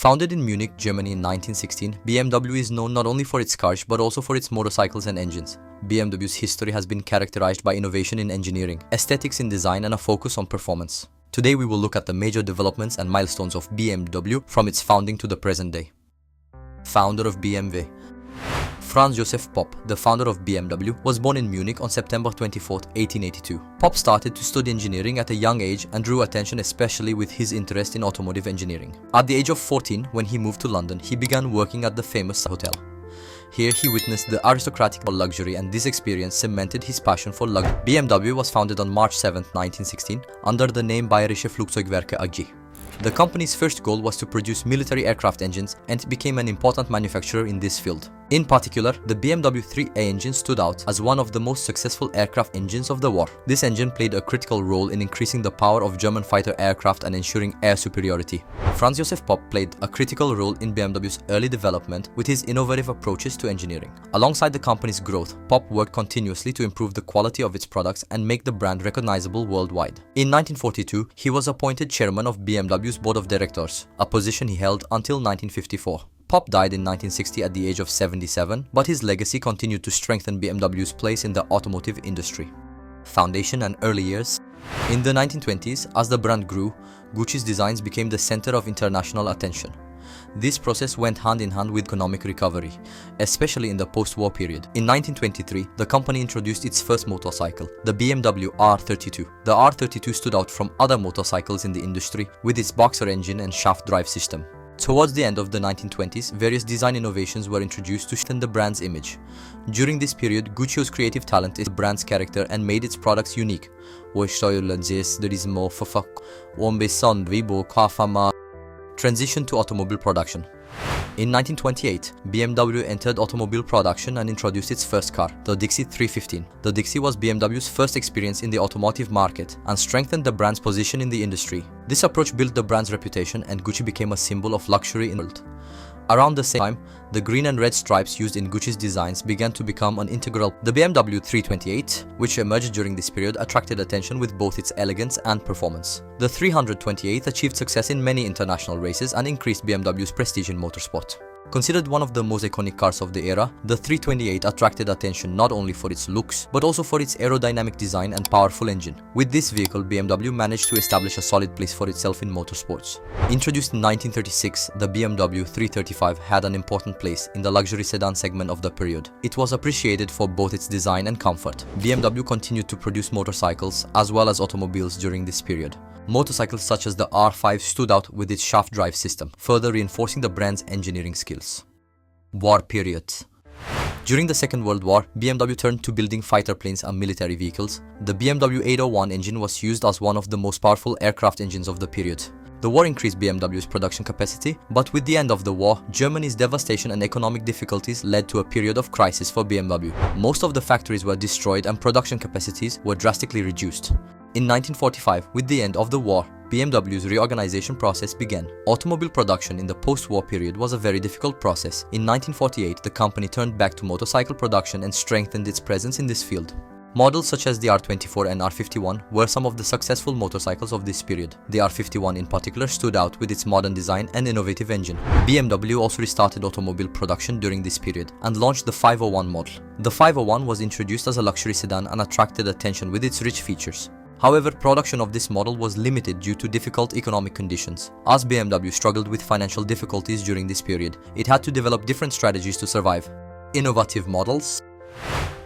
Founded in Munich, Germany in 1916, BMW is known not only for its cars but also for its motorcycles and engines. BMW's history has been characterized by innovation in engineering, aesthetics in design, and a focus on performance. Today we will look at the major developments and milestones of BMW from its founding to the present day. Founder of BMW. Franz Josef Popp, the founder of BMW, was born in Munich on September 24, 1882. Popp started to study engineering at a young age and drew attention especially with his interest in automotive engineering. At the age of 14, when he moved to London, he began working at the famous hotel. Here he witnessed the aristocratic luxury, and this experience cemented his passion for luxury. BMW was founded on March 7, 1916 under the name Bayerische Flugzeugwerke AG. The company's first goal was to produce military aircraft engines, and it became an important manufacturer in this field. In particular, the BMW 3A engine stood out as one of the most successful aircraft engines of the war. This engine played a critical role in increasing the power of German fighter aircraft and ensuring air superiority. Franz Josef Popp played a critical role in BMW's early development with his innovative approaches to engineering. Alongside the company's growth, Popp worked continuously to improve the quality of its products and make the brand recognizable worldwide. In 1942, he was appointed chairman of BMW's board of directors, a position he held until 1954. Popp died in 1960 at the age of 77, but his legacy continued to strengthen BMW's place in the automotive industry. Foundation and early years. In the 1920s, as the brand grew, Gucci's designs became the center of international attention. This process went hand in hand with economic recovery, especially in the post-war period. In 1923, the company introduced its first motorcycle, the BMW R32. The R32 stood out from other motorcycles in the industry with its boxer engine and shaft drive system. Towards the end of the 1920s, various design innovations were introduced to strengthen the brand's image. During this period, Gucci's creative talent is the brand's character and made its products unique. Transition to automobile production. In 1928, BMW entered automobile production and introduced its first car, the Dixie 315. The Dixie was BMW's first experience in the automotive market and strengthened the brand's position in the industry. This approach built the brand's reputation, and Gucci became a symbol of luxury in the world. Around the same time, the green and red stripes used in Gucci's designs began to become an integral. The BMW 328, which emerged during this period, attracted attention with both its elegance and performance. The 328 achieved success in many international races and increased BMW's prestige in motorsport. Considered one of the most iconic cars of the era, the 328 attracted attention not only for its looks, but also for its aerodynamic design and powerful engine. With this vehicle, BMW managed to establish a solid place for itself in motorsports. Introduced in 1936, the BMW 335 had an important place in the luxury sedan segment of the period. It was appreciated for both its design and comfort. BMW continued to produce motorcycles as well as automobiles during this period. Motorcycles such as the R5 stood out with its shaft drive system, further reinforcing the brand's engineering skills. War period. During the Second World War, BMW turned to building fighter planes and military vehicles. The BMW 801 engine was used as one of the most powerful aircraft engines of the period. The war increased BMW's production capacity, but with the end of the war, Germany's devastation and economic difficulties led to a period of crisis for BMW. Most of the factories were destroyed and production capacities were drastically reduced. In 1945, with the end of the war, BMW's reorganization process began. Automobile production in the post-war period was a very difficult process. In 1948, the company turned back to motorcycle production and strengthened its presence in this field. Models such as the R24 and R51 were some of the successful motorcycles of this period. The R51 in particular stood out with its modern design and innovative engine. BMW also restarted automobile production during this period and launched the 501 model. The 501 was introduced as a luxury sedan and attracted attention with its rich features. However, production of this model was limited due to difficult economic conditions. As BMW struggled with financial difficulties during this period, it had to develop different strategies to survive. Innovative models.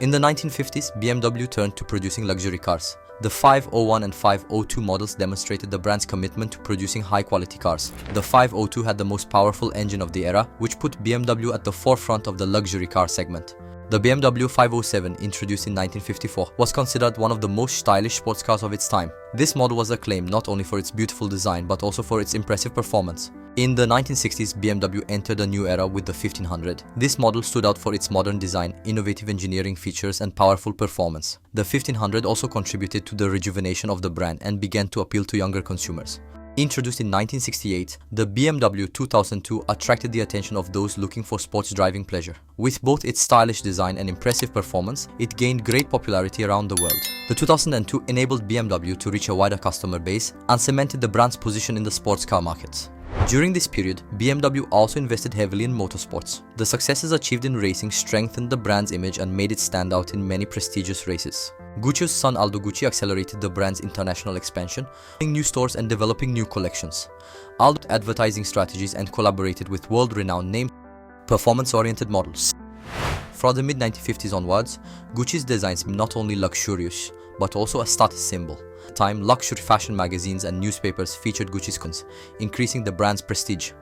In the 1950s, BMW turned to producing luxury cars. The 501 and 502 models demonstrated the brand's commitment to producing high-quality cars. The 502 had the most powerful engine of the era, which put BMW at the forefront of the luxury car segment. The BMW 507, introduced in 1954, was considered one of the most stylish sports cars of its time. This model was acclaimed not only for its beautiful design but also for its impressive performance. In the 1960s, BMW entered a new era with the 1500. This model stood out for its modern design, innovative engineering features, and powerful performance. The 1500 also contributed to the rejuvenation of the brand and began to appeal to younger consumers. Introduced in 1968, the BMW 2002 attracted the attention of those looking for sports driving pleasure. With both its stylish design and impressive performance, it gained great popularity around the world. The 2002 enabled BMW to reach a wider customer base and cemented the brand's position in the sports car market. During this period, BMW also invested heavily in motorsports. The successes achieved in racing strengthened the brand's image and made it stand out in many prestigious races. Gucci's son Aldo Gucci accelerated the brand's international expansion, opening new stores and developing new collections. Aldo advertising strategies and collaborated with world-renowned name performance-oriented models. From the mid-1950s onwards, Gucci's designs became not only luxurious, but also a status symbol. At the time, luxury fashion magazines and newspapers featured Gucci's coins, increasing the brand's prestige.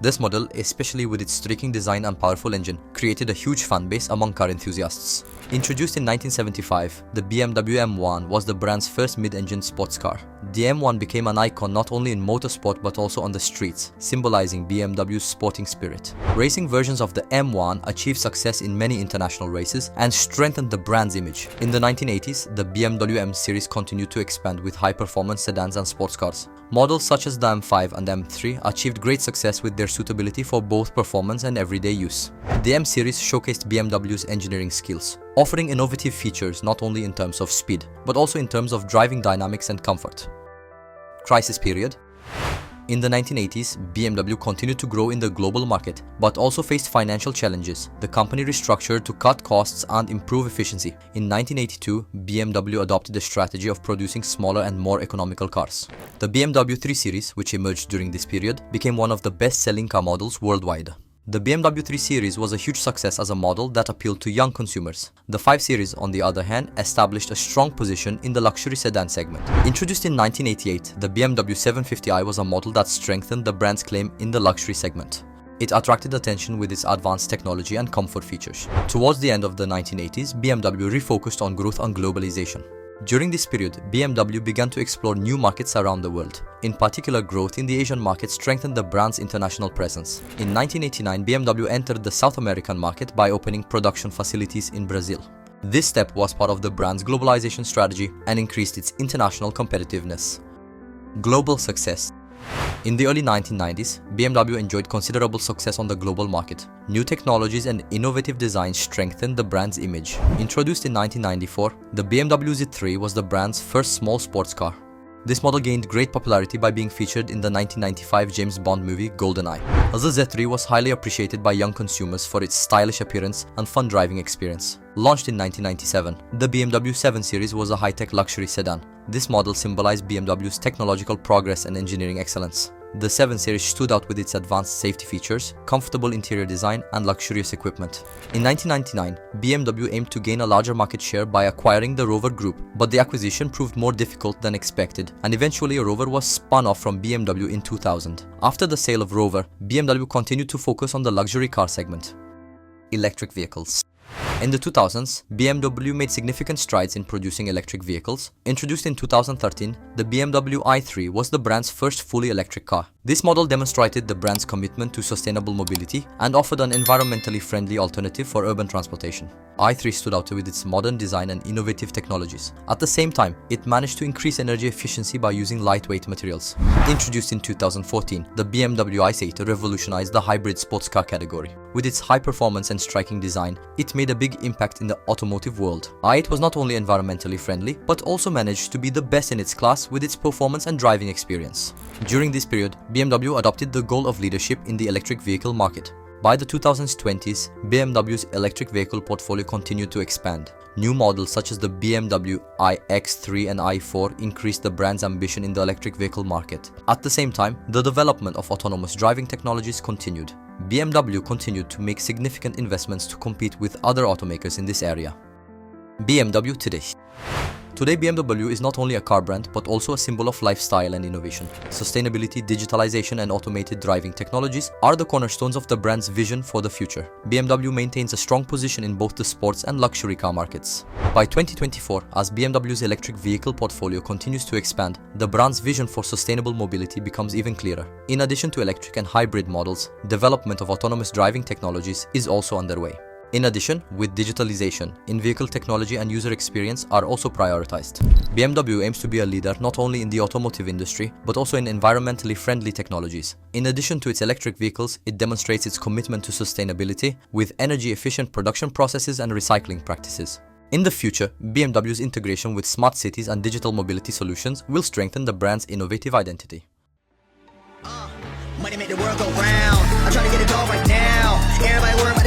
This model, especially with its striking design and powerful engine, created a huge fan base among car enthusiasts. Introduced in 1975, the BMW M1 was the brand's first mid-engine sports car. The M1 became an icon not only in motorsport but also on the streets, symbolizing BMW's sporting spirit. Racing versions of the M1 achieved success in many international races and strengthened the brand's image. In the 1980s, the BMW M series continued to expand with high-performance sedans and sports cars. Models such as the M5 and M3 achieved great success with their suitability for both performance and everyday use. The M series showcased BMW's engineering skills, offering innovative features not only in terms of speed, but also in terms of driving dynamics and comfort. Crisis period. In the 1980s, BMW continued to grow in the global market, but also faced financial challenges. The company restructured to cut costs and improve efficiency. In 1982, BMW adopted a strategy of producing smaller and more economical cars. The BMW 3 Series, which emerged during this period, became one of the best-selling car models worldwide. The BMW 3 Series was a huge success as a model that appealed to young consumers. The 5 Series, on the other hand, established a strong position in the luxury sedan segment. Introduced in 1988, the BMW 750i was a model that strengthened the brand's claim in the luxury segment. It attracted attention with its advanced technology and comfort features. Towards the end of the 1980s, BMW refocused on growth and globalization. During this period, BMW began to explore new markets around the world. In particular, growth in the Asian market strengthened the brand's international presence. In 1989, BMW entered the South American market by opening production facilities in Brazil. This step was part of the brand's globalization strategy and increased its international competitiveness. Global success. In the early 1990s, BMW enjoyed considerable success on the global market. New technologies and innovative designs strengthened the brand's image. Introduced in 1994, the BMW Z3 was the brand's first small sports car. This model gained great popularity by being featured in the 1995 James Bond movie GoldenEye. The Z3 was highly appreciated by young consumers for its stylish appearance and fun driving experience. Launched in 1997, the BMW 7 Series was a high-tech luxury sedan. This model symbolized BMW's technological progress and engineering excellence. The 7 Series stood out with its advanced safety features, comfortable interior design, and luxurious equipment. In 1999, BMW aimed to gain a larger market share by acquiring the Rover Group, but the acquisition proved more difficult than expected, and eventually Rover was spun off from BMW in 2000. After the sale of Rover, BMW continued to focus on the luxury car segment. Electric vehicles. In the 2000s, BMW made significant strides in producing electric vehicles. Introduced in 2013, the BMW i3 was the brand's first fully electric car. This model demonstrated the brand's commitment to sustainable mobility and offered an environmentally friendly alternative for urban transportation. i3 stood out with its modern design and innovative technologies. At the same time, it managed to increase energy efficiency by using lightweight materials. Introduced in 2014, the BMW i8 revolutionized the hybrid sports car category. With its high performance and striking design, it made a big impact in the automotive world. i8 was not only environmentally friendly, but also managed to be the best in its class with its performance and driving experience. During this period, BMW adopted the goal of leadership in the electric vehicle market. By the 2020s, BMW's electric vehicle portfolio continued to expand. New models such as the BMW iX3 and i4 increased the brand's ambition in the electric vehicle market. At the same time, the development of autonomous driving technologies continued. BMW continued to make significant investments to compete with other automakers in this area. BMW today. Today, BMW is not only a car brand, but also a symbol of lifestyle and innovation. Sustainability, digitalization, and automated driving technologies are the cornerstones of the brand's vision for the future. BMW maintains a strong position in both the sports and luxury car markets. By 2024, as BMW's electric vehicle portfolio continues to expand, the brand's vision for sustainable mobility becomes even clearer. In addition to electric and hybrid models, development of autonomous driving technologies is also underway. In addition, with digitalization, in-vehicle technology and user experience are also prioritized. BMW aims to be a leader not only in the automotive industry, but also in environmentally friendly technologies. In addition to its electric vehicles, it demonstrates its commitment to sustainability with energy-efficient production processes and recycling practices. In the future, BMW's integration with smart cities and digital mobility solutions will strengthen the brand's innovative identity. Money make the world go round. I'm trying to get it all right now. Everybody worry about